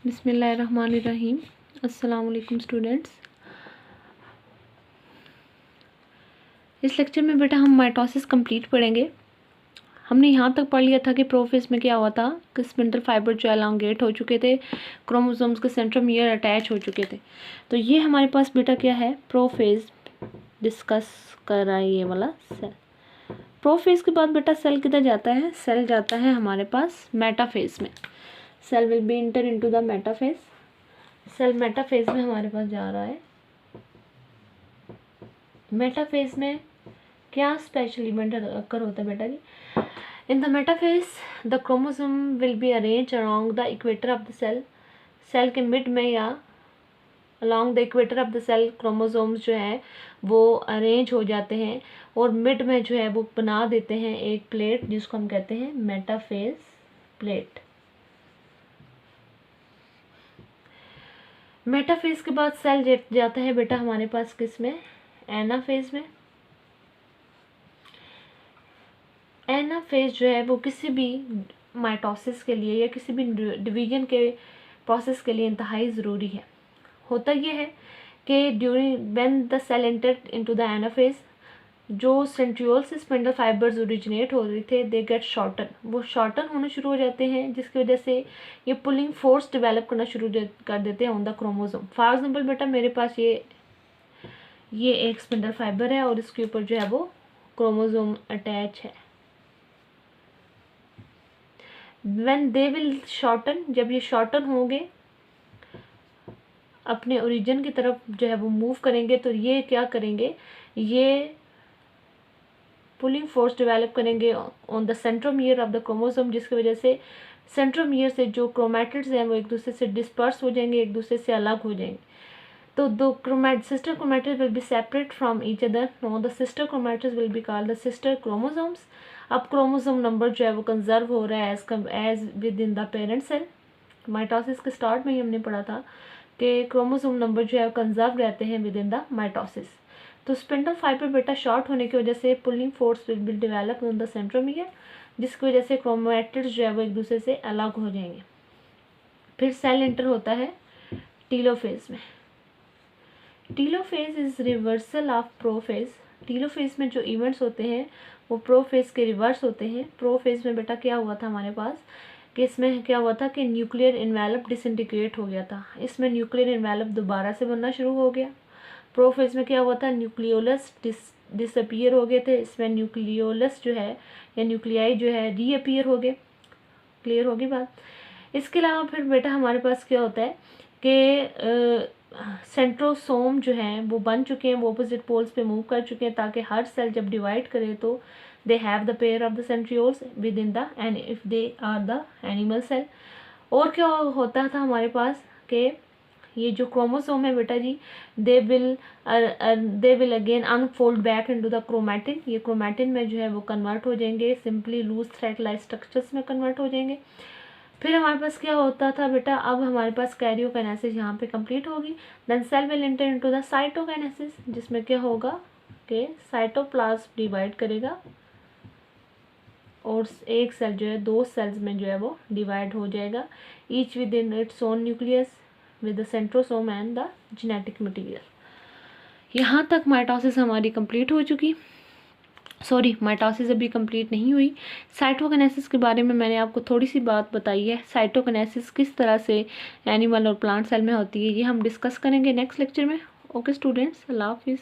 बिस्मिल्लाहिर्रहमानिर्रहीम। अस्सलाम वालेकुम स्टूडेंट्स। इस लेक्चर में बेटा हम माइटोसिस कंप्लीट पढ़ेंगे। हमने यहाँ तक पढ़ लिया था कि प्रोफेज में क्या हुआ था कि स्पिंडल फाइबर जो एलोंगेट हो चुके थे, क्रोमोसोम्स के सेंट्रोमियर अटैच हो चुके थे। तो ये हमारे पास बेटा क्या है, प्रोफेज डिस्कस कर रहा है ये वाला सेल। प्रोफेज के बाद बेटा सेल किधर जाता है, सेल जाता है हमारे पास मेटाफेज में। Cell will be enter into the metaphase. Cell metaphase में हमारे पास जा रहा है। मेटाफेज में क्या स्पेशल इवेंट अकर होता है बेटा जी, in the metaphase the chromosome will be arrange along the equator of the cell. Cell के मिड में या along the equator of the cell chromosomes जो है वो अरेंज हो जाते हैं और मिड में जो है वो बना देते हैं एक प्लेट जिसको हम कहते हैं मेटाफेज प्लेट। मेटाफेज के बाद सेल जाता है बेटा हमारे पास किस में, एनाफेज में। एनाफेज जो है वो किसी भी माइटोसिस के लिए या किसी भी डिवीजन के प्रोसेस के लिए इंतहाई ज़रूरी है। होता यह है कि during when the cell entered into the anaphase, जो सेंट्रियोल से स्पिंडल फाइबर्स ओरिजिनेट हो रहे थे दे गेट शॉर्टन, वो शॉर्टन होने शुरू हो जाते हैं, जिसकी वजह से ये पुलिंग फोर्स डेवलप करना शुरू कर देते हैं on the chromosome. For example बेटा मेरे पास ये एक स्पिंडल फाइबर है और इसके ऊपर जो है वो क्रोमोसोम अटैच है। व्हेन दे विल शॉर्टन, जब ये शॉर्टन होंगे अपने ओरिजिन की तरफ जो है वो मूव करेंगे, तो ये क्या करेंगे, ये पुलिंग फोर्स डेवलप करेंगे on the centromere of the chromosome, जिसकी वजह से सेंट्रोमियर से जो क्रोमैटिड्स हैं वो एक दूसरे से डिस्पर्स हो जाएंगे, एक दूसरे से अलग हो जाएंगे। तो दो sister chromatids will be separate from each other. No the sister chromatids will be called the sister chromosomes. अब क्रोमोसोम नंबर जो है वो कंजर्व हो रहा है as within the parent cell. Mitosis के स्टार्ट में ही हमने पढ़ा था कि क्रोमोसोम नंबर जो है कंजर्व रहते हैं विद इन द माइटोसिस। तो स्पिंडल फाइबर बेटा शॉर्ट होने की वजह से pulling force will be develop on the centromere, जिसकी वजह से क्रोमैटिड्स जो है वो एक दूसरे से अलग हो जाएंगे। फिर सेल एंटर होता है टीलोफेज में। Telophase is reversal of prophase. Telophase में जो इवेंट्स होते हैं वो प्रोफेज के रिवर्स होते हैं। प्रोफेज में बेटा क्या हुआ था हमारे पास कि इसमें क्या हुआ था कि न्यूक्लियर इन्वेलप डिसइंटीग्रेट हो गया था। इसमें न्यूक्लियर इन्वेलप दोबारा से बनना शुरू हो गया। प्रोफेज में क्या हुआ था, न्यूक्लियोलस डिसअपियर हो गए थे। इसमें न्यूक्लियोलस जो है या न्यूक्लियाई जो है रीअपियर हो गए। क्लियर होगी बात। इसके अलावा फिर बेटा हमारे पास क्या होता है कि सेंट्रोसोम जो हैं वो बन चुके हैं, वो अपोजिट पोल्स पे मूव कर चुके हैं, ताकि हर सेल जब डिवाइड करे तो they have the pair of the centrioles within the end if they are the animal cell. और क्या होता था हमारे पास कि ये जो क्रोमोसोम है बेटा जी they will again unfold back into the chromatin. ये क्रोमैटिन में जो है वो कन्वर्ट हो जाएंगे, simply loose thread like structures में कन्वर्ट हो जाएंगे। फिर हमारे पास क्या होता था बेटा, अब हमारे पास कैरियोकाइनेसिस यहाँ पे कंप्लीट होगी। Then cell will enter into the cytokinesis, जिसमें क्या होगा कि साइटोप्लाज्म डिवाइड करेगा और एक सेल जो है दो सेल्स में जो है वो डिवाइड हो जाएगा, each with in its own nucleus with the centrosome and the genetic material. यहाँ तक माइटोसिस हमारी कंप्लीट हो चुकी। सॉरी, माइटोसिस अभी कंप्लीट नहीं हुई। साइटोकिनेसिस के बारे में मैंने आपको थोड़ी सी बात बताई है। साइटोकिनेसिस किस तरह से एनिमल और प्लांट सेल में होती है ये हम डिस्कस करेंगे नेक्स्ट लेक्चर में। ओके स्टूडेंट्स, अल्लाह हाफिज़।